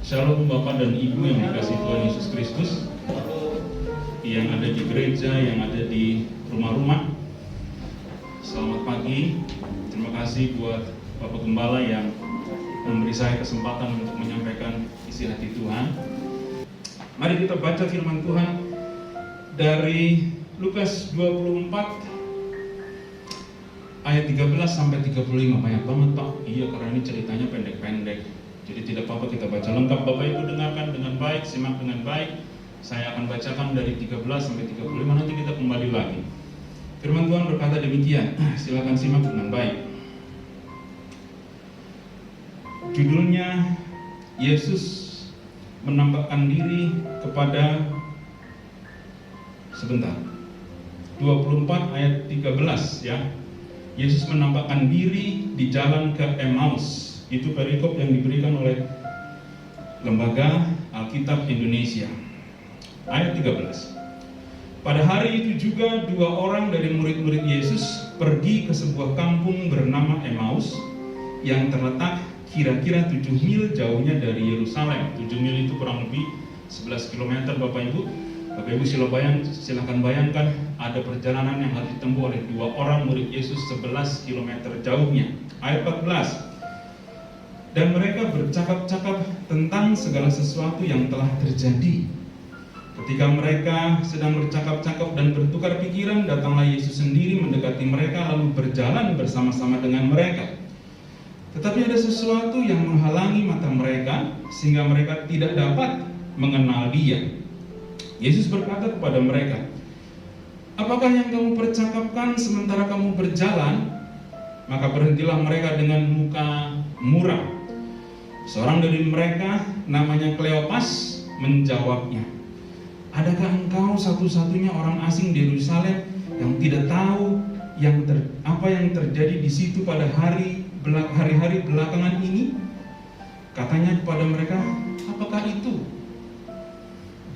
Shalom Bapak dan Ibu yang dikasihi Tuhan Yesus Kristus, yang ada di gereja, yang ada di rumah-rumah. Selamat pagi. Terima kasih buat Bapak Gembala yang memberi saya kesempatan untuk menyampaikan isi hati Tuhan. Mari kita baca firman Tuhan dari Lukas 24 ayat 13 sampai 35. Banyak banget Pak. Iya, karena ini ceritanya pendek-pendek. Jadi tidak apa-apa kita baca lengkap. Bapak Ibu dengarkan dengan baik, simak dengan baik. Saya akan bacakan dari 13 sampai 35, nanti kita kembali lagi. Firman Tuhan berkata demikian. Silakan simak dengan baik. Judulnya, Yesus menampakkan diri kepada 24 ayat 13 ya. Yesus menampakkan diri di jalan ke Emmaus. Itu perikop yang diberikan oleh Lembaga Alkitab Indonesia. Ayat 13. Pada hari itu juga 2 orang dari murid-murid Yesus pergi ke sebuah kampung bernama Emmaus yang terletak kira-kira 7 mil jauhnya dari Yerusalem. 7 mil itu kurang lebih 11 km Bapak Ibu. Bapak Ibu silakan bayangkan ada perjalanan yang harus ditempuh oleh 2 orang murid Yesus 11 km jauhnya. Ayat 14. Dan mereka bercakap-cakap tentang segala sesuatu yang telah terjadi. Ketika mereka sedang bercakap-cakap dan bertukar pikiran, datanglah Yesus sendiri mendekati mereka lalu berjalan bersama-sama dengan mereka. Tetapi ada sesuatu yang menghalangi mata mereka sehingga mereka tidak dapat mengenal Dia. Yesus berkata kepada mereka, "Apakah yang kamu percakapkan sementara kamu berjalan?" Maka berhentilah mereka dengan muka muram. Seorang dari mereka namanya Kleopas menjawabnya, "Adakah engkau satu-satunya orang asing di Yerusalem yang tidak tahu apa yang terjadi di situ pada hari-hari belakangan ini?" Katanya kepada mereka, "Apakah itu?"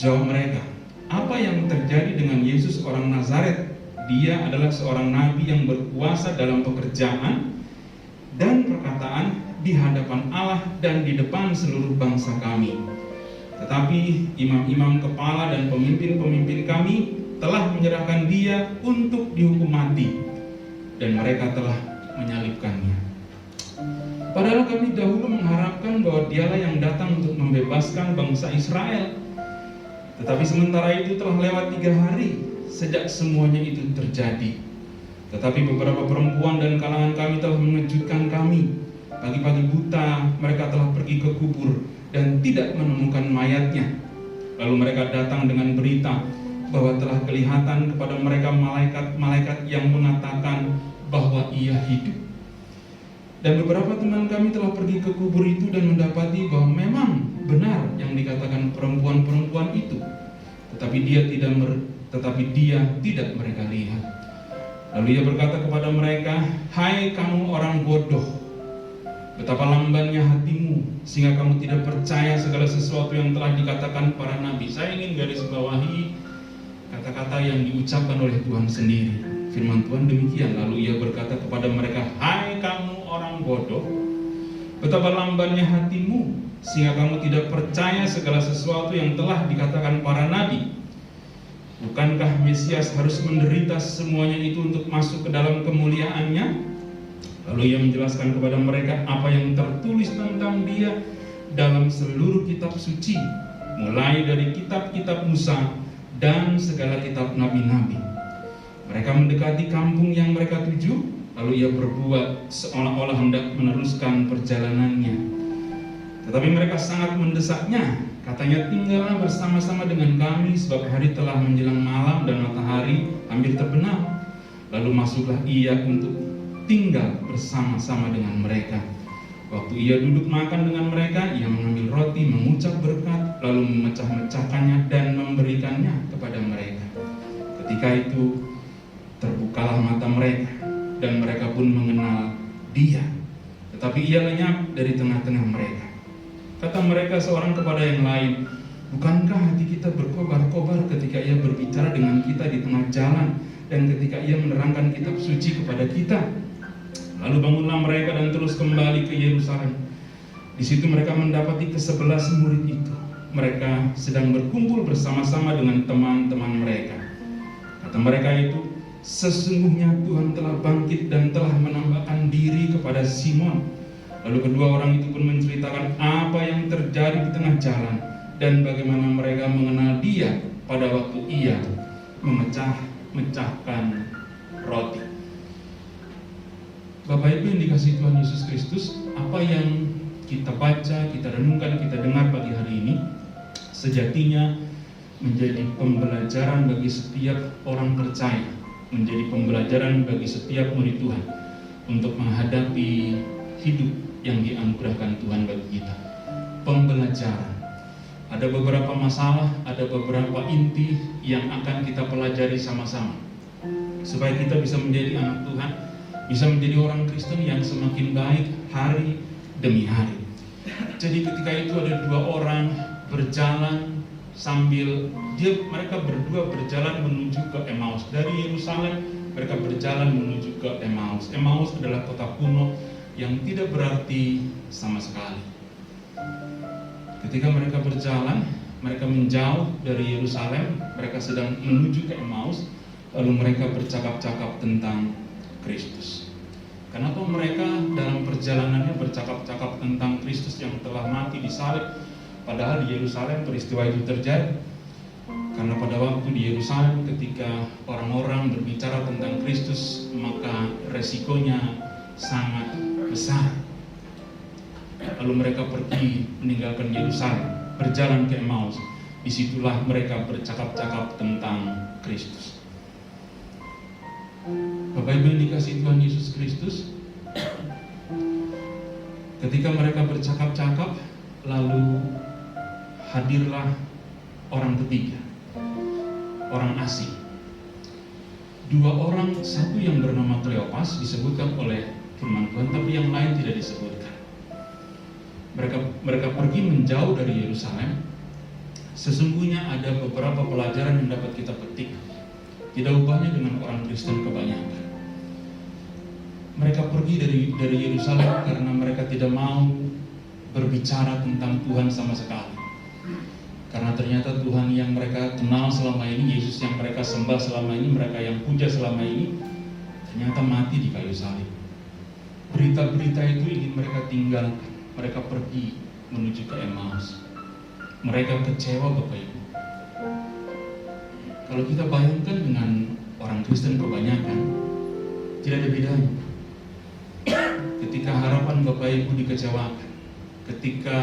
Jawab mereka, "Apa yang terjadi dengan Yesus orang Nazaret? Dia adalah seorang nabi yang berkuasa dalam pekerjaan dan perkataan di hadapan Allah dan di depan seluruh bangsa kami. Tetapi imam-imam kepala dan pemimpin-pemimpin kami telah menyerahkan Dia untuk dihukum mati, dan mereka telah menyalibkannya. Padahal kami dahulu mengharapkan bahwa Dialah yang datang untuk membebaskan bangsa Israel. Tetapi sementara itu telah lewat 3 hari sejak semuanya itu terjadi. Tetapi beberapa perempuan dan kalangan kami telah mengejutkan kami. Pagi-pagi buta mereka telah pergi ke kubur dan tidak menemukan mayatnya. Lalu mereka datang dengan berita bahwa telah kelihatan kepada mereka malaikat-malaikat yang mengatakan bahwa Ia hidup. Dan beberapa teman kami telah pergi ke kubur itu dan mendapati bahwa memang benar yang dikatakan perempuan-perempuan itu. Tetapi dia tidak mereka lihat. Lalu Ia berkata kepada mereka, "Hai kamu orang bodoh, betapa lambannya hatimu sehingga kamu tidak percaya segala sesuatu yang telah dikatakan para nabi." Saya ingin garis bawahi kata-kata yang diucapkan oleh Tuhan sendiri. Firman Tuhan demikian. Lalu Ia berkata kepada mereka, "Hai kamu orang bodoh, betapa lambannya hatimu sehingga kamu tidak percaya segala sesuatu yang telah dikatakan para nabi. Bukankah Mesias harus menderita semuanya itu untuk masuk ke dalam kemuliaannya?" Lalu Ia menjelaskan kepada mereka apa yang tertulis tentang Dia dalam seluruh kitab suci, mulai dari kitab-kitab Musa dan segala kitab nabi-nabi. Mereka mendekati kampung yang mereka tuju, lalu Ia berbuat seolah-olah hendak meneruskan perjalanannya. Tetapi mereka sangat mendesaknya. Katanya, "Tinggallah bersama-sama dengan kami, sebab hari telah menjelang malam dan matahari hampir terbenam." Lalu masuklah Ia untuk tinggal bersama-sama dengan mereka. Waktu Ia duduk makan dengan mereka, Ia mengambil roti, mengucap berkat, lalu memecah-mecahkannya dan memberikannya kepada mereka. Ketika itu terbukalah mata mereka, dan mereka pun mengenal Dia. Tetapi Ia lenyap dari tengah-tengah mereka. Kata mereka seorang kepada yang lain, "Bukankah hati kita berkobar-kobar ketika Ia berbicara dengan kita di tengah jalan dan ketika Ia menerangkan kitab suci kepada kita?" Lalu bangunlah mereka dan terus kembali ke Yerusalem. Di situ mereka mendapati ke-11 murid itu. Mereka sedang berkumpul bersama-sama dengan teman-teman mereka. Kata mereka itu, sesungguhnya Tuhan telah bangkit dan telah menampakkan diri kepada Simon. Lalu kedua orang itu pun menceritakan apa yang terjadi di tengah jalan dan bagaimana mereka mengenal Dia pada waktu Ia memecahkan roti. Bapak Ibu yang dikasihi Tuhan Yesus Kristus, apa yang kita baca, kita renungkan, kita dengar pagi hari ini sejatinya menjadi pembelajaran bagi setiap orang percaya, menjadi pembelajaran bagi setiap murid Tuhan untuk menghadapi hidup yang dianugerahkan Tuhan bagi kita. Pembelajaran. Ada beberapa masalah, ada beberapa inti yang akan kita pelajari sama-sama supaya kita bisa menjadi anak Tuhan, bisa menjadi orang Kristen yang semakin baik hari demi hari. Jadi ketika itu ada dua orang berjalan sambil mereka berdua berjalan menuju ke Emmaus. Dari Yerusalem mereka berjalan menuju ke Emmaus. Emmaus adalah kota kuno yang tidak berarti sama sekali. Ketika mereka berjalan, mereka menjauh dari Yerusalem, mereka sedang menuju ke Emmaus, lalu mereka bercakap-cakap tentang Kristus. Kenapa mereka dalam perjalanannya bercakap-cakap tentang Kristus yang telah mati disalib, padahal di Yerusalem peristiwa itu terjadi? Karena pada waktu di Yerusalem ketika orang-orang berbicara tentang Kristus, maka resikonya sangat besar. Lalu mereka pergi meninggalkan Yerusalem, berjalan ke Emmaus. Disitulah mereka bercakap-cakap tentang Kristus. Bapak Ibu yang dikasihi Tuhan Yesus Kristus, ketika mereka bercakap-cakap, lalu hadirlah orang ketiga, orang asing. Dua orang, satu yang bernama Kleopas disebutkan oleh firman Tuhan, tapi yang lain tidak disebutkan. Mereka pergi menjauh dari Yerusalem. Sesungguhnya ada beberapa pelajaran yang dapat kita petik. Tidak ubahnya dengan orang Kristen kebanyakan. Mereka pergi dari Yerusalem karena mereka tidak mau berbicara tentang Tuhan sama sekali. Karena ternyata Tuhan yang mereka kenal selama ini, Yesus yang mereka sembah selama ini, mereka yang puja selama ini, ternyata mati di kayu salib. Berita-berita itu ingin mereka tinggalkan. Mereka pergi menuju ke Emmaus. Mereka kecewa, Bapak Ibu. Kalau kita bayangkan dengan orang Kristen kebanyakan, tidak ada bedanya. Ketika harapan Bapak Ibu dikecewakan, ketika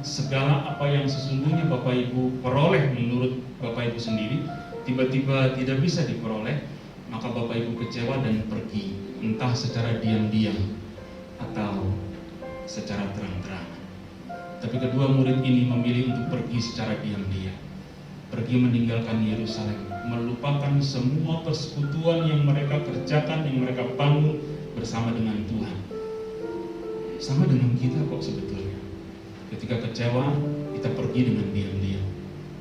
segala apa yang sesungguhnya Bapak Ibu peroleh menurut Bapak Ibu sendiri tiba-tiba tidak bisa diperoleh, maka Bapak Ibu kecewa dan pergi, entah secara diam-diam atau secara terang-terangan. Tapi kedua murid ini memilih untuk pergi secara diam-diam, pergi meninggalkan Yerusalem, melupakan semua persekutuan yang mereka kerjakan, yang mereka bangun bersama dengan Tuhan. Sama dengan kita kok sebetulnya. Ketika kecewa, kita pergi dengan diam-diam.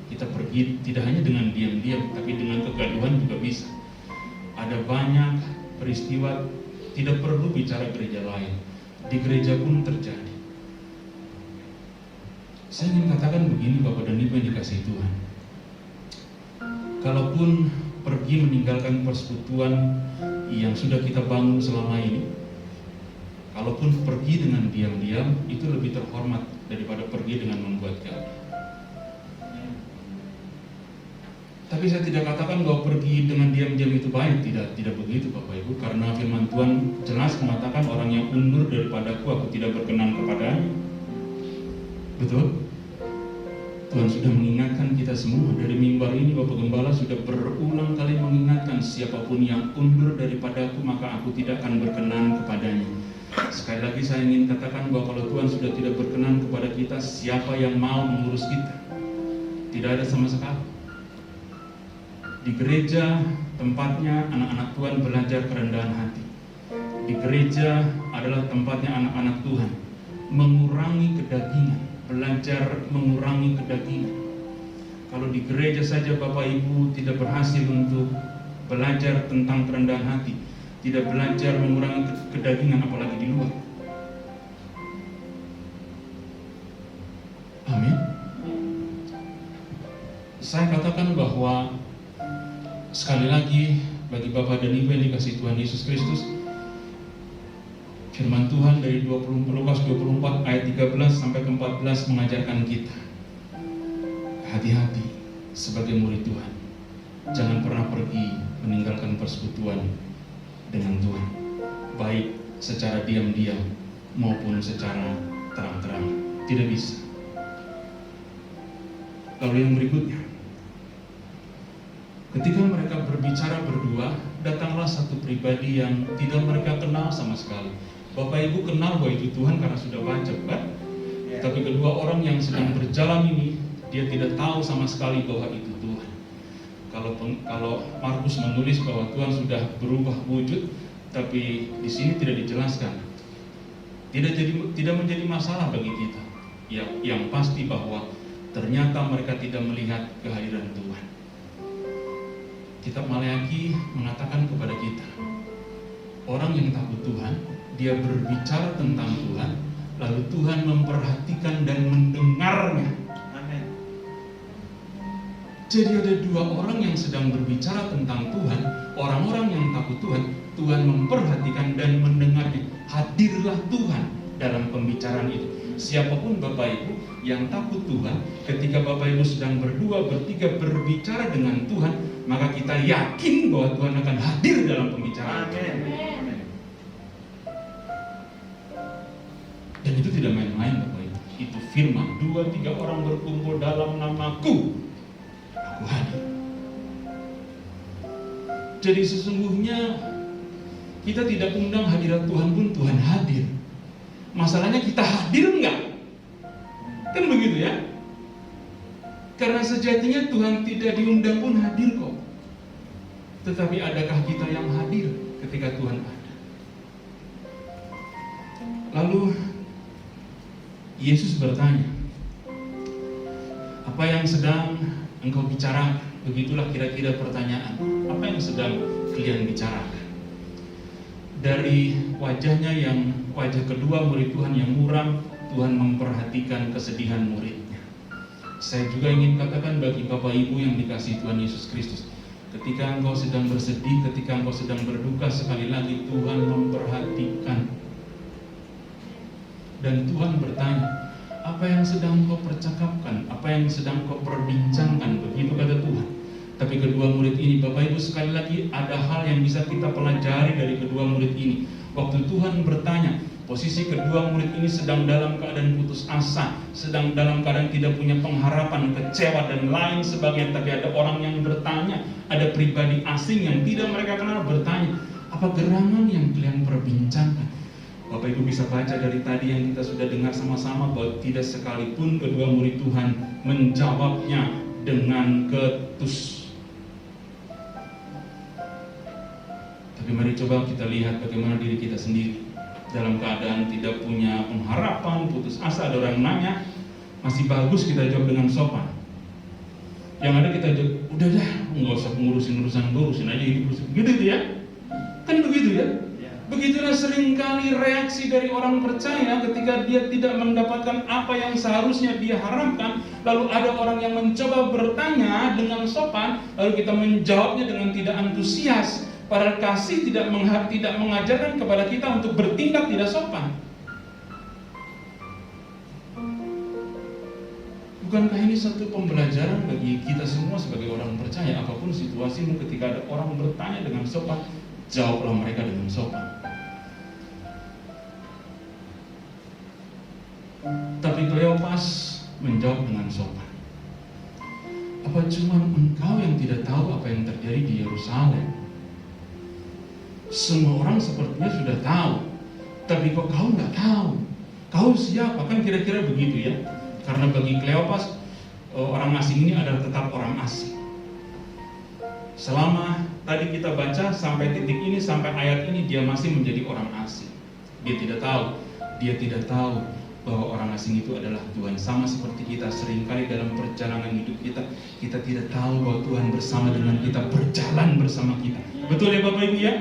Kita pergi tidak hanya dengan diam-diam, tapi dengan kegaduhan juga bisa. Ada banyak peristiwa, tidak perlu bicara gereja lain, di gereja pun terjadi. Saya ingin katakan begini, Bapak dan Ibu yang dikasihi Tuhan. Kalaupun pergi meninggalkan persekutuan yang sudah kita bangun selama ini, kalaupun pergi dengan diam-diam, itu lebih terhormat daripada pergi dengan membuat gaduh. Tapi saya tidak katakan bahwa pergi dengan diam-diam itu baik, tidak begitu Bapak Ibu, karena firman Tuhan jelas mengatakan orang yang undur daripadaku, aku tidak berkenan kepadanya. Betul? Tuhan sudah mengingatkan kita semua dari mimbar ini. Bapak Gembala sudah berulang kali mengingatkan, siapapun yang undur daripadaku maka aku tidak akan berkenan kepadanya. Sekali lagi saya ingin katakan bahwa kalau Tuhan sudah tidak berkenan kepada kita, siapa yang mau mengurus kita? Tidak ada sama sekali. Di gereja tempatnya anak-anak Tuhan belajar kerendahan hati. Di gereja adalah tempatnya anak-anak Tuhan mengurangi kedagingan, belajar mengurangi kedagingan. Kalau di gereja saja Bapak Ibu tidak berhasil untuk belajar tentang kerendahan hati, tidak belajar mengurangi kedagingan, apalagi di luar. Saya katakan bahwa sekali lagi bagi Bapak dan Ibu yang dikasihi Tuhan Yesus Kristus, firman Tuhan dari Lukas 24 ayat 13 sampai ke 14 mengajarkan kita hati-hati sebagai murid Tuhan. Jangan pernah pergi meninggalkan persekutuan dengan Tuhan, baik secara diam-diam maupun secara terang-terang. Tidak bisa. Lalu yang berikutnya, ketika mereka berbicara berdua, datanglah satu pribadi yang tidak mereka kenal sama sekali. Bapak Ibu kenal bahwa itu Tuhan karena sudah baca, kan? Tapi kedua orang yang sedang berjalan ini, dia tidak tahu sama sekali bahwa itu Tuhan. Kalau Markus menulis bahwa Tuhan sudah berubah wujud, tapi di sini tidak dijelaskan. Tidak menjadi masalah bagi kita. Yang pasti bahwa ternyata mereka tidak melihat kehadiran Tuhan. Kitab Maleakhi mengatakan kepada kita, orang yang takut Tuhan, dia berbicara tentang Tuhan, lalu Tuhan memperhatikan dan mendengarnya. Amin. Jadi ada dua orang yang sedang berbicara tentang Tuhan, orang-orang yang takut Tuhan, Tuhan memperhatikan dan mendengarnya. Hadirlah Tuhan dalam pembicaraan itu. Siapapun Bapak Ibu yang takut Tuhan, ketika Bapak Ibu sedang berdua, bertiga berbicara dengan Tuhan, maka kita yakin bahwa Tuhan akan hadir dalam pembicaraan. Amin. Dan itu tidak main-main Bapak Ibu. Itu firman, 2-3 orang berkumpul dalam namaku, aku hadir. Jadi sesungguhnya kita tidak undang hadirat Tuhan pun Tuhan hadir. Masalahnya kita hadir enggak? Kan begitu ya? Karena sejatinya Tuhan tidak diundang pun hadir kok. Tetapi adakah kita yang hadir ketika Tuhan ada? Lalu Yesus bertanya, apa yang sedang engkau bicarakan? Begitulah kira-kira pertanyaan. Apa yang sedang kalian bicarakan? Dari wajahnya yang wajah kedua murid Tuhan yang muram, Tuhan memperhatikan kesedihan muridnya. Saya juga ingin katakan bagi Bapak Ibu yang dikasihi Tuhan Yesus Kristus, ketika engkau sedang bersedih, ketika engkau sedang berduka, sekali lagi Tuhan memperhatikan. Dan Tuhan bertanya, apa yang sedang kau percakapkan, apa yang sedang kau perbincangkan, begitu kata Tuhan. Tapi kedua murid ini, Bapak Ibu, sekali lagi ada hal yang bisa kita pelajari dari kedua murid ini. Waktu Tuhan bertanya, posisi kedua murid ini sedang dalam keadaan putus asa, sedang dalam keadaan tidak punya pengharapan, kecewa dan lain sebagainya. Tapi ada orang yang bertanya, ada pribadi asing yang tidak mereka kenal bertanya, apa gerangan yang kalian perbincangkan? Bapak Ibu bisa baca dari tadi yang kita sudah dengar sama-sama bahwa tidak sekalipun kedua murid Tuhan menjawabnya dengan ketus. Tapi mari coba kita lihat bagaimana diri kita sendiri. Dalam keadaan tidak punya pengharapan, putus asa, ada orang nanya, masih bagus kita jawab dengan sopan. Yang ada kita jawab, udah dah, nggak usah ngurusin aja hidup gitu ya. Kan begitu ya? Begitulah seringkali reaksi dari orang percaya ketika dia tidak mendapatkan apa yang seharusnya dia harapkan. Lalu ada orang yang mencoba bertanya dengan sopan, lalu kita menjawabnya dengan tidak antusias. Padahal kasih tidak mengajarkan kepada kita untuk bertindak tidak sopan. Bukankah ini satu pembelajaran bagi kita semua sebagai orang percaya? Apapun situasimu, ketika ada orang bertanya dengan sopan, jawablah mereka dengan sopan. Tapi Kleopas menjawab dengan sopan. Apa cuma engkau yang tidak tahu apa yang terjadi di Yerusalem? Semua orang sepertinya sudah tahu, tapi kok kau nggak tahu? Kau siapa? Kan kira-kira begitu ya. Karena bagi Kleopas, orang asing ini adalah tetap orang asing. Selama tadi kita baca sampai titik ini, sampai ayat ini, dia masih menjadi orang asing. Dia tidak tahu bahwa orang asing itu adalah Tuhan. Sama seperti kita seringkali dalam perjalanan hidup kita tidak tahu bahwa Tuhan bersama dengan kita, berjalan bersama kita. Betul ya Bapak Ibu ya?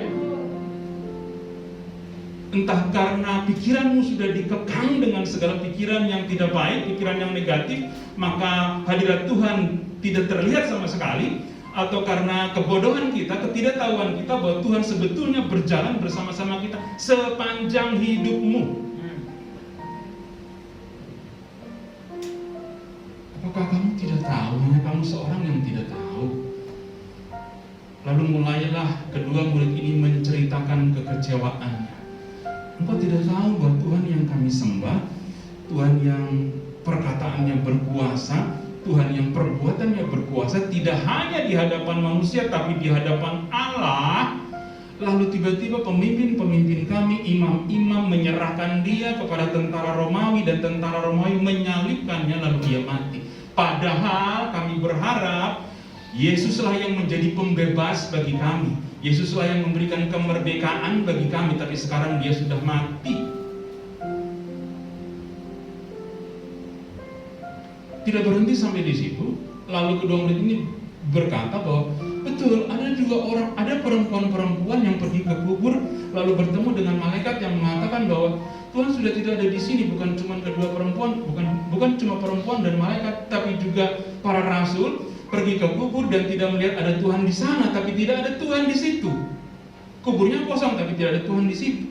Entah karena pikiranmu sudah dikekang dengan segala pikiran yang tidak baik, pikiran yang negatif, maka hadirat Tuhan tidak terlihat sama sekali, atau karena kebodohan kita, ketidaktahuan kita bahwa Tuhan sebetulnya berjalan bersama-sama kita sepanjang hidupmu. Apakah kamu tidak tahu? Hanya kamu seorang yang tidak tahu. Lalu mulailah kedua murid ini menceritakan kekecewaannya. Engkau tidak tahu bahwa Tuhan yang kami sembah, Tuhan yang perkataannya berkuasa, Tuhan yang perbuatannya berkuasa, tidak hanya di hadapan manusia tapi di hadapan Allah. Lalu tiba-tiba pemimpin-pemimpin kami, imam-imam menyerahkan dia kepada tentara Romawi, dan tentara Romawi menyalibkannya lalu dia mati. Padahal kami berharap Yesuslah yang menjadi pembebas bagi kami, Yesuslah yang memberikan kemerdekaan bagi kami, tapi sekarang dia sudah mati. Tidak berhenti sampai di situ. Lalu kedua murid ini berkata bahwa betul, ada perempuan-perempuan yang pergi ke kubur lalu bertemu dengan malaikat yang mengatakan bahwa Tuhan sudah tidak ada di sini. Bukan cuma kedua perempuan, bukan cuma perempuan dan malaikat, tapi juga para rasul pergi ke kubur dan tidak melihat ada Tuhan di sana, tapi tidak ada Tuhan di situ. Kuburnya kosong tapi tidak ada Tuhan di situ.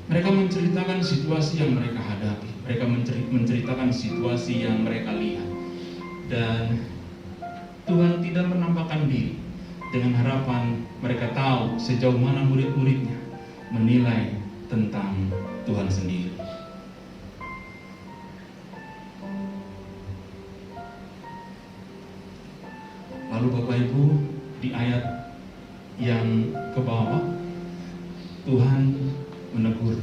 Mereka menceritakan situasi yang mereka hadapi. Mereka menceritakan situasi yang mereka lihat. Dan Tuhan tidak menampakkan diri, dengan harapan mereka tahu sejauh mana murid-muridnya menilai tentang Tuhan sendiri. Lalu Bapak Ibu, di ayat yang ke bawah Tuhan menegur.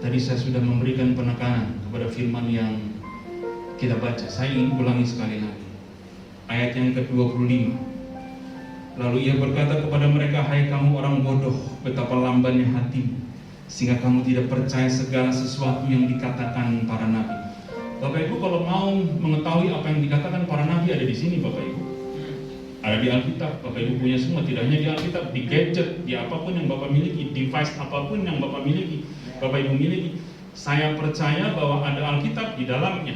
Tadi saya sudah memberikan penekanan kepada firman yang kita baca. Saya ingin ulangi sekali lagi. Ayat yang ke-25. Lalu ia berkata kepada mereka, "Hai kamu orang bodoh, betapa lambannya hatimu, sehingga kamu tidak percaya segala sesuatu yang dikatakan para nabi." Bapak Ibu, kalau mau mengetahui apa yang dikatakan para nabi, ada di sini Bapak Ibu. Ada di Alkitab. Bapak Ibu punya semua, tidak hanya di Alkitab, di gadget, di apapun yang Bapak miliki, device apapun yang Bapak miliki, Bapak Ibu miliki. Saya percaya bahwa ada Alkitab di dalamnya.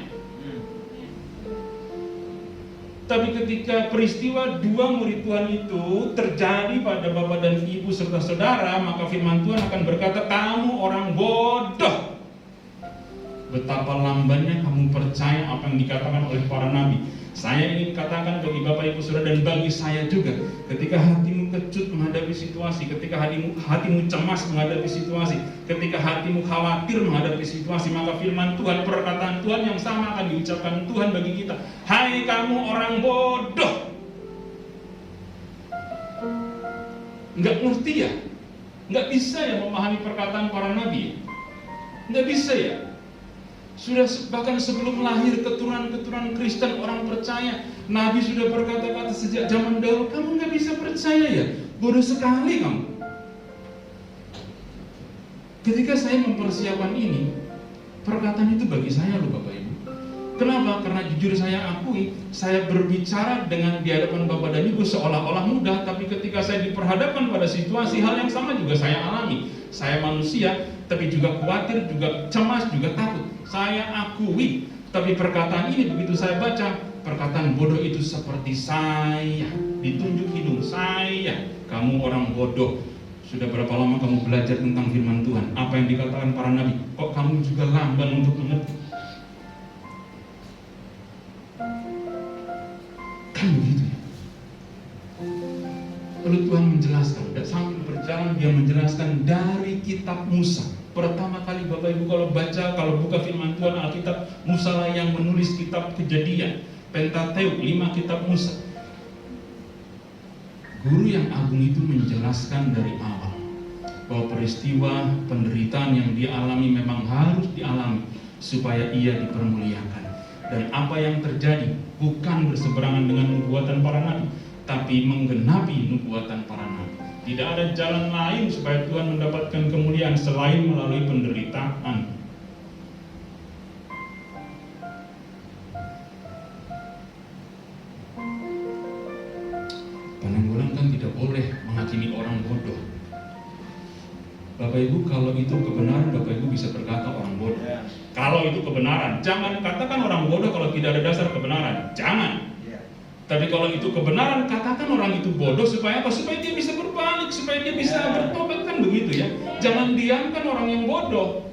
Tapi ketika peristiwa dua murid Tuhan itu terjadi pada Bapak dan Ibu serta saudara, maka firman Tuhan akan berkata, "Kamu orang bodoh, betapa lambannya kamu percaya apa yang dikatakan oleh para nabi." Saya ingin katakan bagi Bapak Ibu Saudara dan bagi saya juga, ketika hatimu kecut menghadapi situasi, ketika hatimu cemas menghadapi situasi, ketika hatimu khawatir menghadapi situasi, maka firman Tuhan, perkataan Tuhan yang sama akan diucapkan Tuhan bagi kita. "Hai kamu orang bodoh." Nggak ngerti ya? Nggak bisa ya memahami perkataan para nabi? Nggak bisa ya? Sudah bahkan sebelum lahir keturunan Kristen, orang percaya, Nabi sudah berkata-kata sejak zaman dahulu, "Kamu nggak bisa percaya ya? Bodoh sekali kamu." Ketika saya mempersiapkan ini, perkataan itu bagi saya loh Bapak Ibu. Kenapa? Karena jujur saya akui, saya berbicara dengan di hadapan Bapak dan Ibu seolah-olah mudah, tapi ketika saya diperhadapkan pada situasi, hal yang sama juga saya alami. Saya manusia, tapi juga khawatir, juga cemas, juga takut. Saya akui, tapi perkataan ini begitu saya baca, perkataan bodoh itu seperti saya, ditunjuk hidung saya. "Kamu orang bodoh, sudah berapa lama kamu belajar tentang firman Tuhan? Apa yang dikatakan para nabi? Kok kamu juga lamban untuk mengerti?" Kan begitu ya. Lalu Tuhan menjelaskan, dan sambil berjalan dia menjelaskan dari kitab Musa. Pertama kali Bapak Ibu kalau buka firman Tuhan Alkitab, Musa lah yang menulis kitab Kejadian, Pentateuk, 5 kitab Musa. Guru yang agung itu menjelaskan dari awal bahwa peristiwa penderitaan yang dia alami memang harus dialami supaya ia dipermuliakan. Dan apa yang terjadi bukan berseberangan dengan nubuatan para nabi, tapi menggenapi nubuatan para nabi. Tidak ada jalan lain supaya Tuhan mendapatkan kemuliaan selain melalui penderitaan. Penanggulan kan tidak boleh menghakimi orang bodoh. Bapak Ibu, kalau itu kebenaran, Bapak Ibu bisa berkata orang bodoh. Kalau itu kebenaran, jangan katakan orang bodoh kalau tidak ada dasar kebenaran. Jangan. Tapi kalau itu kebenaran, katakan orang itu bodoh supaya apa? Supaya dia bisa berbalik, supaya dia bisa bertobat, kan begitu ya. Jangan diamkan orang yang bodoh.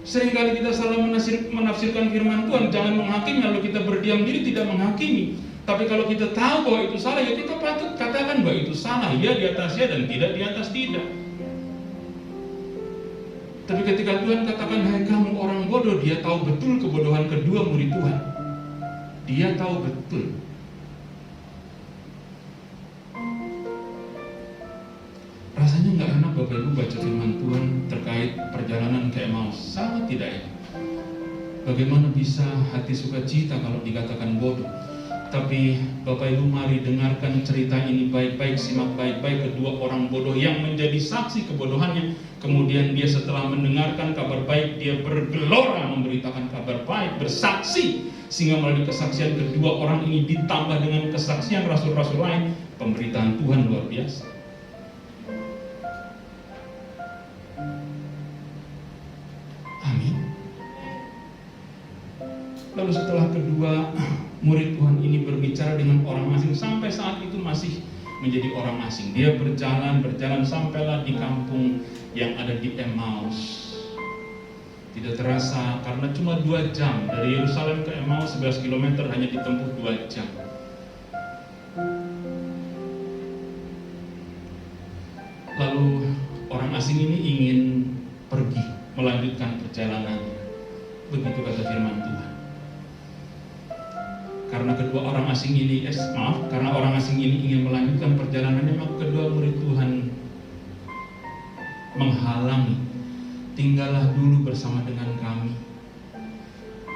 Seringkali kita salah menafsirkan firman Tuhan. Jangan menghakimi lalu kita berdiam diri tidak menghakimi. Tapi kalau kita tahu bahwa itu salah, ya kita patut katakan bahwa itu salah. Ya di atas ya dan tidak di atas tidak. Tapi ketika Tuhan katakan, hai kamu orang bodoh, dia tahu betul kebodohan kedua murid Tuhan. Dia tahu betul. Rasanya nggak enak Bapak Ibu baca firman Tuhan terkait perjalanan ke Emmaus. Sangat tidak enak. Bagaimana bisa hati sukacita kalau dikatakan bodoh? Tapi Bapak Ibu mari dengarkan cerita ini baik-baik, simak baik-baik kedua orang bodoh yang menjadi saksi kebodohannya. Kemudian dia setelah mendengarkan kabar baik, dia bergelora memberitakan kabar baik, bersaksi. Sehingga melalui kesaksian kedua orang ini ditambah dengan kesaksian rasul-rasul lain, pemberitaan Tuhan luar biasa. Amin. Lalu setelah kedua murid Tuhan ini berbicara dengan orang asing, sampai saat itu masih menjadi orang asing. Dia berjalan sampailah di kampung yang ada di Emmaus. Tidak terasa karena cuma 2 jam dari Yerusalem ke Emmaus 11 km hanya ditempuh 2 jam. Lalu orang asing ini ingin pergi melanjutkan perjalanannya. Begitu kata firman Tuhan. Karena kedua orang asing ini, karena orang asing ini ingin melanjutkan perjalanannya, maka kedua murid Tuhan menghalangi. Tinggallah dulu bersama dengan kami.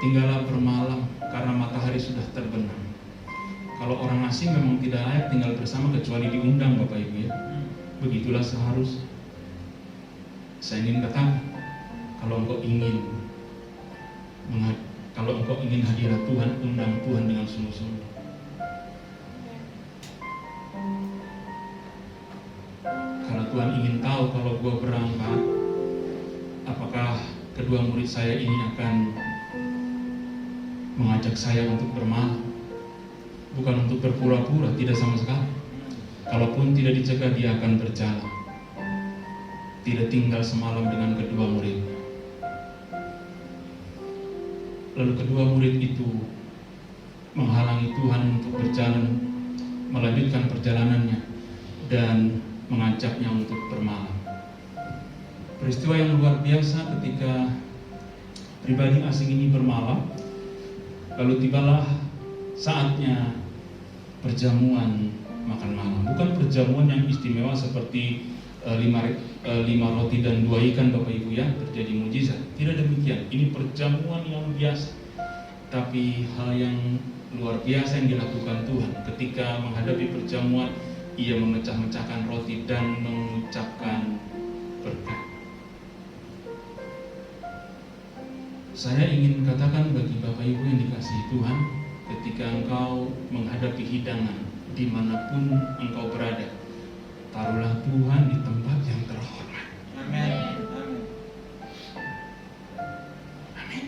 Tinggallah bermalam karena matahari sudah terbenam. Kalau orang asing memang tidak layak tinggal bersama kecuali diundang Bapak Ibu ya. Begitulah seharusnya. Saya ingin katakan, kalau engkau ingin hadirat Tuhan, undang Tuhan dengan sungguh-sungguh. Karena Tuhan ingin tahu kalau gua berangkat, apakah kedua murid saya ini akan mengajak saya untuk bermalam, bukan untuk berpura-pura, tidak sama sekali. Kalaupun tidak dicegah, dia akan berjalan, tidak tinggal semalam dengan kedua muridnya. Lalu kedua murid itu menghalangi Tuhan untuk berjalan, melanjutkan perjalanannya, dan mengajaknya untuk bermalam. Peristiwa yang luar biasa ketika pribadi asing ini bermalam. Lalu tibalah saatnya perjamuan makan malam. Bukan perjamuan yang istimewa seperti 5 roti dan 2 ikan Bapak Ibu ya, terjadi mujizat. Tidak demikian. Ini perjamuan yang biasa. Tapi hal yang luar biasa yang dilakukan Tuhan ketika menghadapi perjamuan, ia memecah-mecahkan roti dan mengucapkan berkat. Saya ingin katakan bagi Bapak Ibu yang dikasihi Tuhan, ketika engkau menghadapi hidangan dimanapun engkau berada, taruhlah Tuhan di tempat yang terhormat. Amin. Amin.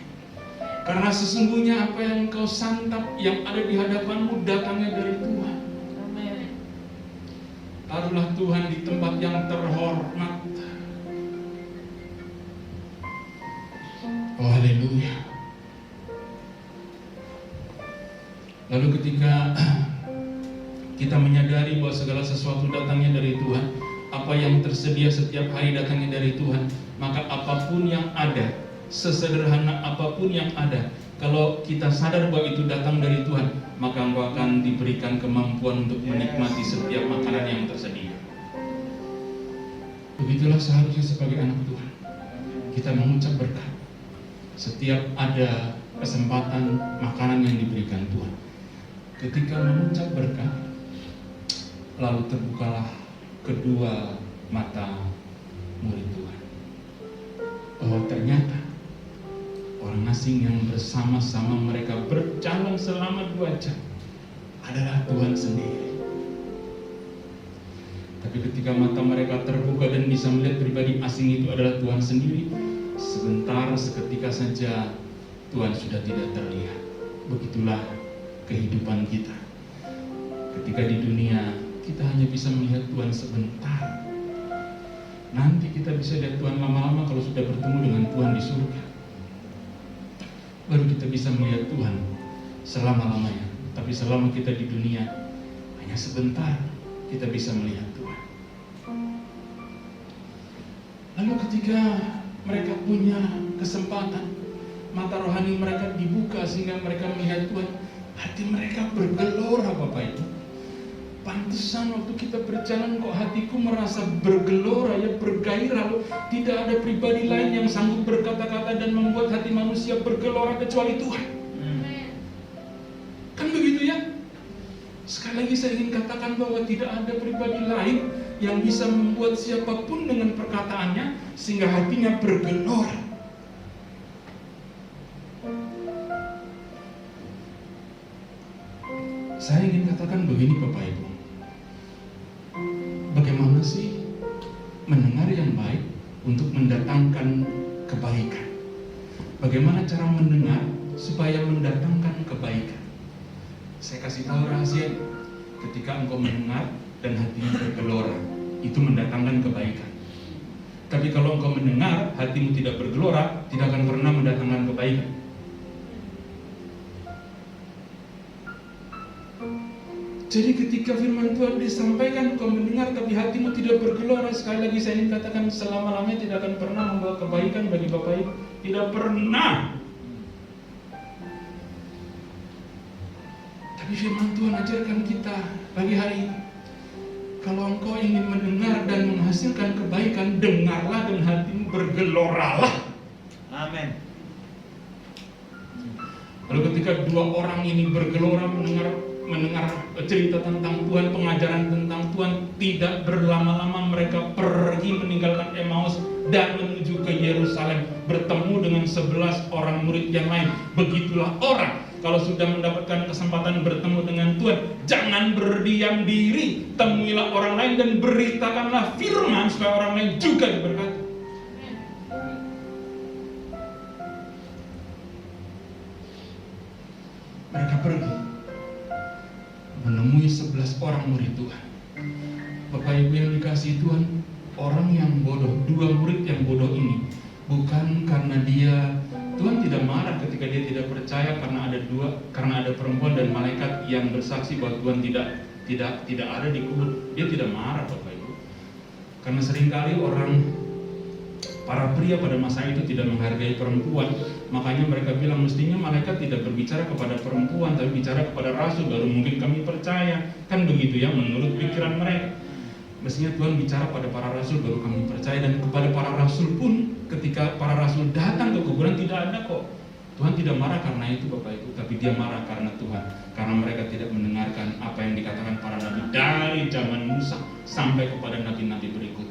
Karena sesungguhnya apa yang engkau santap yang ada di hadapanmu datangnya dari Tuhan. Amin. Taruhlah Tuhan di tempat yang terhormat. Oh haleluya. Lalu ketika kita menyadari bahwa segala sesuatu datangnya dari Tuhan, apa yang tersedia setiap hari datangnya dari Tuhan, maka apapun yang ada, sesederhana apapun yang ada, kalau kita sadar bahwa itu datang dari Tuhan, maka engkau akan diberikan kemampuan untuk menikmati setiap makanan yang tersedia. Begitulah seharusnya sebagai anak Tuhan, kita mengucap berkat setiap ada kesempatan makanan yang diberikan Tuhan. Ketika mengucap berkat, lalu terbukalah kedua mata murid Tuhan, bahwa ternyata orang asing yang bersama-sama mereka berjalan selama 2 jam adalah Tuhan sendiri. Tapi ketika mata mereka terbuka dan bisa melihat pribadi asing itu adalah Tuhan sendiri, sebentar seketika saja Tuhan sudah tidak terlihat. Begitulah kehidupan kita. Ketika di dunia kita hanya bisa melihat Tuhan sebentar. Nanti kita bisa lihat Tuhan lama-lama kalau sudah bertemu dengan Tuhan di surga. Baru kita bisa melihat Tuhan selama-lamanya. Tapi selama kita di dunia, hanya sebentar kita bisa melihat Tuhan. Lalu ketika mereka punya kesempatan, mata rohani mereka dibuka sehingga mereka melihat Tuhan, hati mereka bergelora Bapak Ibu. Pantesan waktu kita berjalan kok hatiku merasa bergelora, ya bergairah loh. Tidak ada pribadi lain yang sanggup berkata-kata dan membuat hati manusia bergelora kecuali Tuhan. Kan begitu ya? Sekali lagi saya ingin katakan bahwa tidak ada pribadi lain yang bisa membuat siapapun dengan perkataannya sehingga hatinya bergelora. Saya ingin katakan begini Bapak Ibu, bagaimana sih mendengar yang baik untuk mendatangkan kebaikan? Bagaimana cara mendengar supaya mendatangkan kebaikan? Saya kasih tahu rahasia, ketika engkau mendengar dan hatimu bergelora, itu mendatangkan kebaikan. Tapi kalau engkau mendengar, hatimu tidak bergelora, tidak akan pernah mendatangkan kebaikan. Jadi ketika firman Tuhan disampaikan, engkau mendengar tapi hatimu tidak bergelora, sekali lagi saya ingin katakan selama-lamanya tidak akan pernah membawa kebaikan bagi Bapak Ibu. Tidak pernah. Tapi firman Tuhan ajarkan kita pagi hari ini, kalau engkau ingin mendengar dan menghasilkan kebaikan, dengarlah dan hatimu bergeloralah. Amin. Lalu ketika dua orang ini bergelora mendengar cerita tentang Tuhan, pengajaran tentang Tuhan, tidak berlama-lama mereka pergi meninggalkan Emmaus dan menuju ke Yerusalem, bertemu dengan 11 orang murid yang lain. Begitulah orang kalau sudah mendapatkan kesempatan bertemu dengan Tuhan, jangan berdiam diri, temuilah orang lain dan beritakanlah firman supaya orang lain juga diberkati. Mereka pergi menemui 11 orang murid Tuhan. Bapak Ibu yang dikasihi Tuhan, orang yang bodoh, dua murid yang bodoh ini, bukan karena Tuhan tidak marah ketika dia tidak percaya karena ada perempuan dan malaikat yang bersaksi bahwa Tuhan tidak ada di kubur. Dia tidak marah Bapak Ibu. Karena seringkali para pria pada masa itu tidak menghargai perempuan, makanya mereka bilang mestinya malaikat tidak berbicara kepada perempuan tapi bicara kepada rasul, baru mungkin kami percaya. Kan begitu ya menurut pikiran mereka. Mestinya Tuhan bicara pada para rasul baru kami percaya, dan kepada para rasul pun ketika para rasul datang ke kuburan tidak ada kok. Tuhan tidak marah karena itu Bapak Ibu, tapi dia marah karena Tuhan, karena mereka tidak mendengarkan apa yang dikatakan para nabi dari zaman Musa sampai kepada nabi-nabi berikut.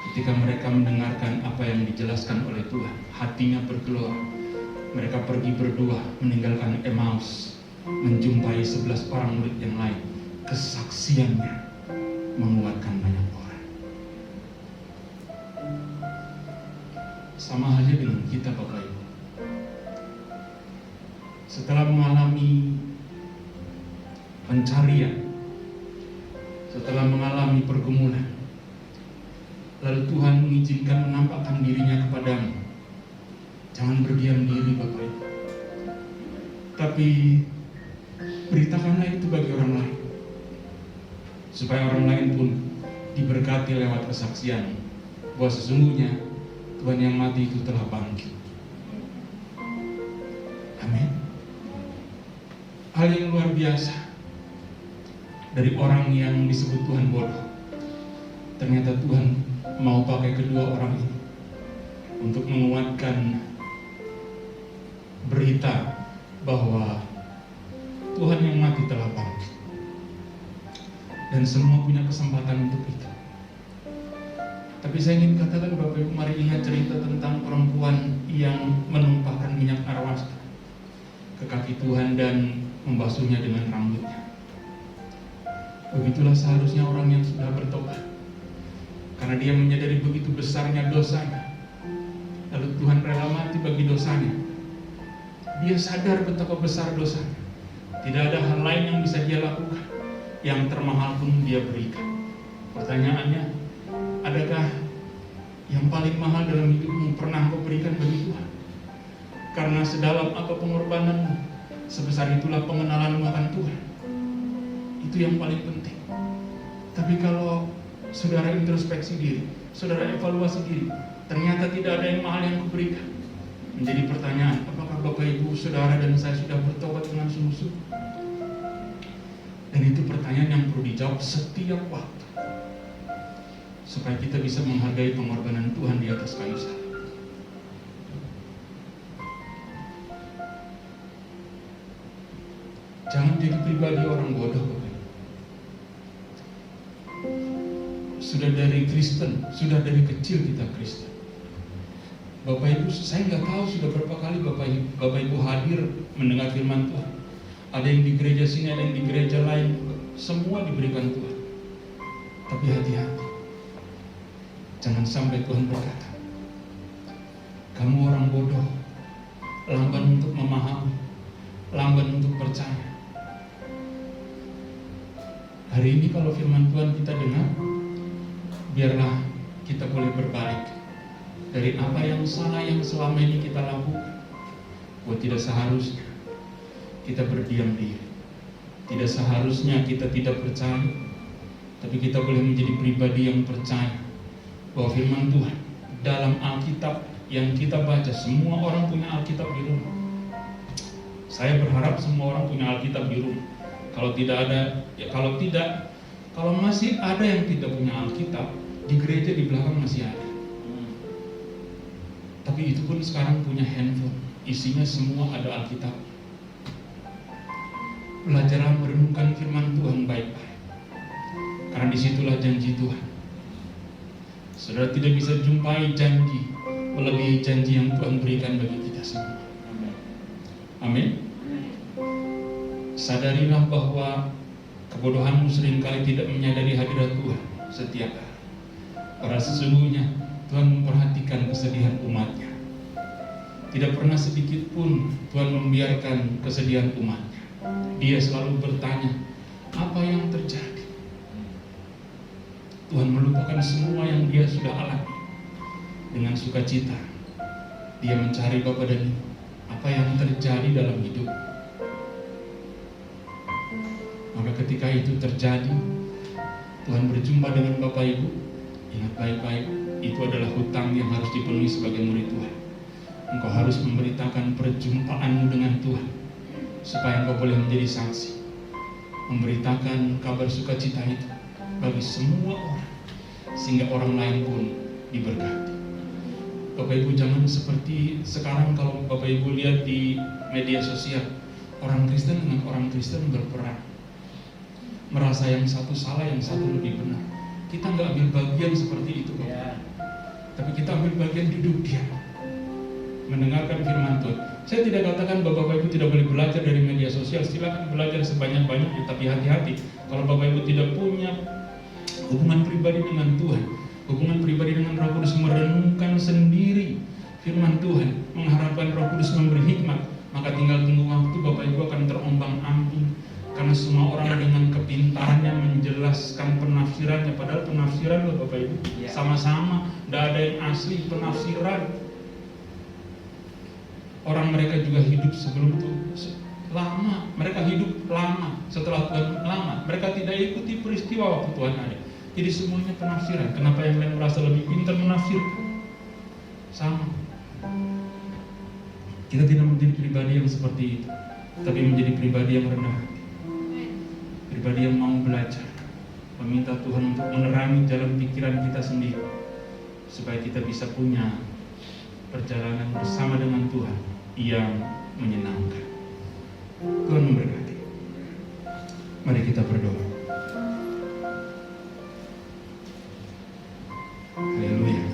Ketika mereka mendengarkan apa yang dijelaskan oleh Tuhan, hatinya bergelora. Mereka pergi berdua meninggalkan Emmaus, menjumpai 11 orang murid yang lain. Kesaksiannya menguatkan banyak orang. Sama halnya dengan kita Bapak Ibu. Setelah mengalami pencarian, setelah mengalami pergumulan, lalu Tuhan mengizinkan menampakkan dirinya kepadamu. Jangan berdiam diri Bapak Ibu, tapi beritakanlah itu bagi orang lain, supaya orang lain pun diberkati lewat kesaksian bahwa sesungguhnya Tuhan yang mati itu telah bangkit. Amin. Hal yang luar biasa dari orang yang disebut Tuhan bodoh, ternyata Tuhan mau pakai kedua orang ini untuk menguatkan berita bahwa Tuhan yang mati telah bangkit, dan semua punya kesempatan untuk itu. Tapi saya ingin katakan Bapak Ibu, mari ingat cerita tentang perempuan yang menumpahkan minyak narwastu. ke kaki Tuhan dan membasuhnya dengan rambutnya. Begitulah seharusnya orang yang sudah bertobat, karena dia menyadari begitu besarnya dosanya, lalu Tuhan rela mati bagi dosanya. Dia sadar betapa besar dosanya. Tidak ada hal lain yang bisa dia lakukan. Yang termahal pun dia berikan. Pertanyaannya, adakah yang paling mahal dalam hidupmu pernah kau berikan bagi Tuhan? Karena sedalam apa pengorbananmu, sebesar itulah pengenalanmu akan Tuhan. Itu yang paling penting. Tapi kalau saudara introspeksi diri, saudara evaluasi diri, ternyata tidak ada yang mahal yang kuberikan. Menjadi pertanyaan, apakah Bapak Ibu, saudara dan saya sudah bertobat dengan sungguh-sungguh? Dan itu pertanyaan yang perlu dijawab setiap waktu, supaya kita bisa menghargai pengorbanan Tuhan di atas kayu salib. Jangan jadi pribadi orang bodoh, Bapak Ibu. Sudah dari Kristen, sudah dari kecil kita Kristen. Bapak Ibu, saya nggak tahu sudah berapa kali Bapak Ibu hadir mendengar firman Tuhan. Ada yang di gereja sini, ada yang di gereja lain, semua diberikan Tuhan. Tapi hati-hati, jangan sampai Tuhan berkata, kamu orang bodoh, lamban untuk memahami, lamban untuk percaya. Hari ini kalau firman Tuhan kita dengar, biarlah kita boleh berbalik dari apa yang salah yang selama ini kita lakukan. Bahwa tidak seharusnya kita berdiam diri, tidak seharusnya kita tidak percaya, tapi kita boleh menjadi pribadi yang percaya bahwa firman Tuhan dalam Alkitab yang kita baca, semua orang punya Alkitab di rumah. Saya berharap semua orang punya Alkitab di rumah. Kalau tidak ada, ya kalau masih ada yang tidak punya Alkitab, di gereja di belakang masih ada. Tapi itu pun sekarang punya handphone, isinya semua ada Alkitab. Belajarlah merenungkan firman Tuhan baik-baik, karena disitulah janji Tuhan. Saudara tidak bisa jumpai janji melebihi janji yang Tuhan berikan bagi kita semua. Amin. Sadarilah bahwa kebodohanmu seringkali tidak menyadari hadirat Tuhan setiap hari. Karena sesungguhnya Tuhan memperhatikan kesedihan umatnya. Tidak pernah sedikit pun Tuhan membiarkan kesedihan umatnya. Dia selalu bertanya, apa yang terjadi? Tuhan melupakan semua yang dia sudah alami. Dengan sukacita dia mencari Bapa dan Ibu. Apa yang terjadi dalam hidup? Maka ketika itu terjadi, Tuhan berjumpa dengan Bapak Ibu. Ingat baik-baik, itu adalah hutang yang harus dipenuhi sebagai murid Tuhan. Engkau harus memberitakan perjumpaanmu dengan Tuhan, supaya engkau boleh menjadi saksi, memberitakan kabar sukacita itu bagi semua orang, sehingga orang lain pun diberkati. Bapak Ibu, jangan seperti sekarang kalau Bapak Ibu lihat di media sosial, orang Kristen dengan orang Kristen berperang, merasa yang satu salah, yang satu lebih benar. Kita nggak ambil bagian seperti itu, Bapak. Tapi kita ambil bagian duduk diam, mendengarkan firman Tuhan. Saya tidak katakan bahwa Bapak Ibu tidak boleh belajar dari media sosial. Silakan belajar sebanyak-banyaknya, tapi hati-hati kalau Bapak Ibu tidak punya hubungan pribadi dengan Tuhan, hubungan pribadi dengan Roh Kudus, merenungkan sendiri firman Tuhan, mengharapkan Roh Kudus memberi hikmat, maka tinggal tunggu waktu Bapak Ibu akan terombang-ambing. Karena semua orang dengan kepintarannya menjelaskan penafsirannya, padahal penafsiran loh Bapak Ibu sama-sama, tidak ada yang asli penafsiran. Orang mereka juga hidup sebelum itu lama, mereka hidup lama setelah Tuhan lama, mereka tidak ikuti peristiwa waktu Tuhan ada. Jadi semuanya penafsiran. Kenapa yang lain merasa lebih pintar menafsirkan? Sama. Kita tidak menjadi pribadi yang seperti itu, tapi menjadi pribadi yang rendah hati, pribadi yang mau belajar, meminta Tuhan untuk menerangi jalan pikiran kita sendiri, supaya kita bisa punya perjalanan bersama dengan Tuhan yang menyenangkan. Tuhan memberkati. Mari kita berdoa. Haleluya.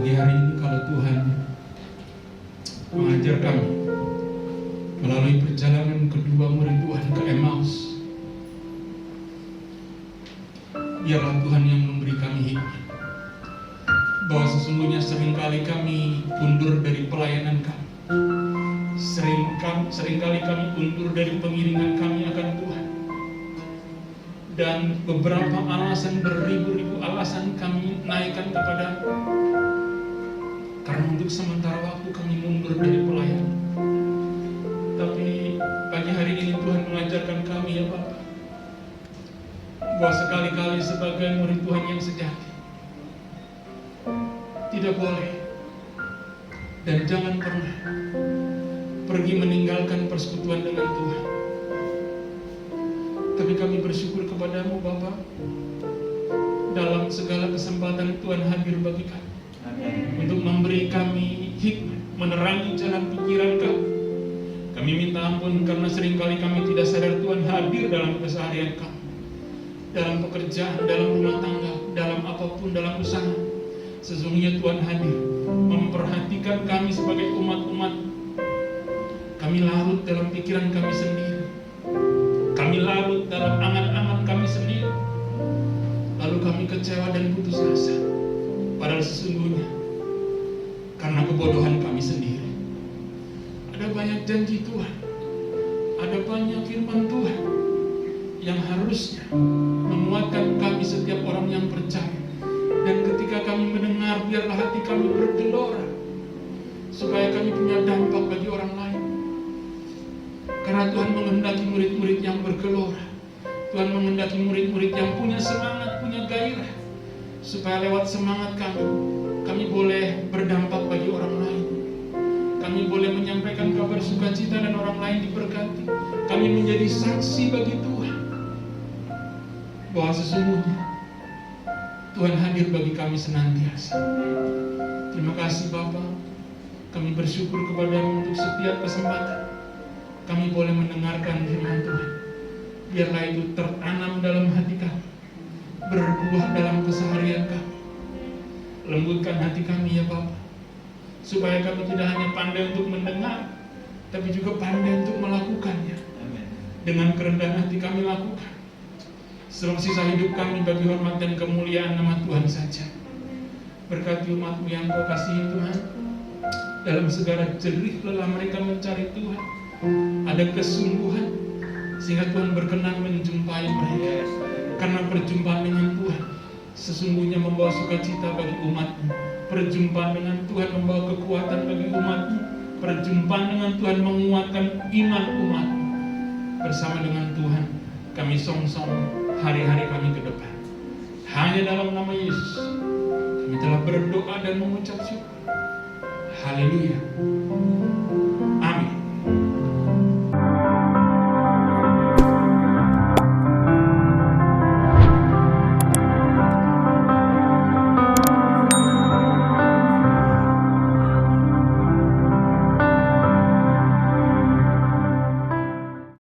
pagi hari ini kalau Tuhan mengajar kami melalui perjalanan kedua murid Tuhan ke Emmaus, biarlah Tuhan yang memberi kami hikmat, bahwa sesungguhnya seringkali kami undur dari pelayanan kami, seringkali kami undur dari pengiringan kami akan Tuhan, dan beberapa alasan, beribu-ribu alasan kami naikkan kepada karena untuk sementara waktu kami mundur dari pelayanan. Tapi pagi hari ini Tuhan mengajarkan kami, ya Bapak, bahwa sekali-kali sebagai murid Tuhan yang sejati tidak boleh dan jangan pernah pergi meninggalkan persekutuan dengan Tuhan. Tapi kami bersyukur kepadamu Bapak, dalam segala kesempatan Tuhan hadir bagi kami. Amin. Untuk memberi kami hikmat, menerangi jalan pikiran kami. Kami minta ampun karena seringkali kami tidak sadar Tuhan hadir dalam keseharian kami, dalam pekerjaan, dalam rumah tangga, dalam apapun, dalam usaha. Sesungguhnya Tuhan hadir memperhatikan kami sebagai umat-umat. Kami larut dalam pikiran kami sendiri, kami larut dalam angan-angan kami sendiri, lalu kami kecewa dan putus asa. Padahal sesungguhnya karena kebodohan kami sendiri. Ada banyak janji Tuhan, ada banyak firman Tuhan yang harusnya menguatkan kami setiap orang yang percaya. Dan ketika kami mendengar, biarlah hati kami bergelora, supaya kami punya dampak bagi orang lain. Karena Tuhan menghendaki murid-murid yang bergelora, Tuhan menghendaki murid-murid yang punya semangat, punya gairah, supaya lewat semangat kami boleh berdampak bagi orang lain. Kami boleh menyampaikan kabar sukacita dan orang lain diberkati. Kami menjadi saksi bagi Tuhan bahwa sesungguhnya Tuhan hadir bagi kami senantiasa. Terima kasih Bapa. Kami bersyukur kepadamu untuk setiap kesempatan kami boleh mendengarkan firman Tuhan. Biarlah itu tertanam dalam hati kami, berbuah dalam keseharian kami. Lembutkan hati kami ya Bapa, supaya kami tidak hanya pandai untuk mendengar, tapi juga pandai untuk melakukannya. Amen. Dengan kerendahan hati kami lakukan. Seluruh sisa hidup kami bagi hormat dan kemuliaan nama Tuhan saja. Berkati umat-Mu yang Kau kasihi Tuhan, dalam segala jerih lelah mereka mencari Tuhan, ada kesungguhan sehingga Tuhan berkenan menjumpai mereka. Karena perjumpaan dengan Tuhan sesungguhnya membawa sukacita bagi umat-Mu. Perjumpaan dengan Tuhan membawa kekuatan bagi umat-Mu. Perjumpaan dengan Tuhan menguatkan iman umat-Mu. Bersama dengan Tuhan kami song-song hari-hari kami ke depan. Hanya dalam nama Yesus kami telah berdoa dan mengucap syukur. Haleluya.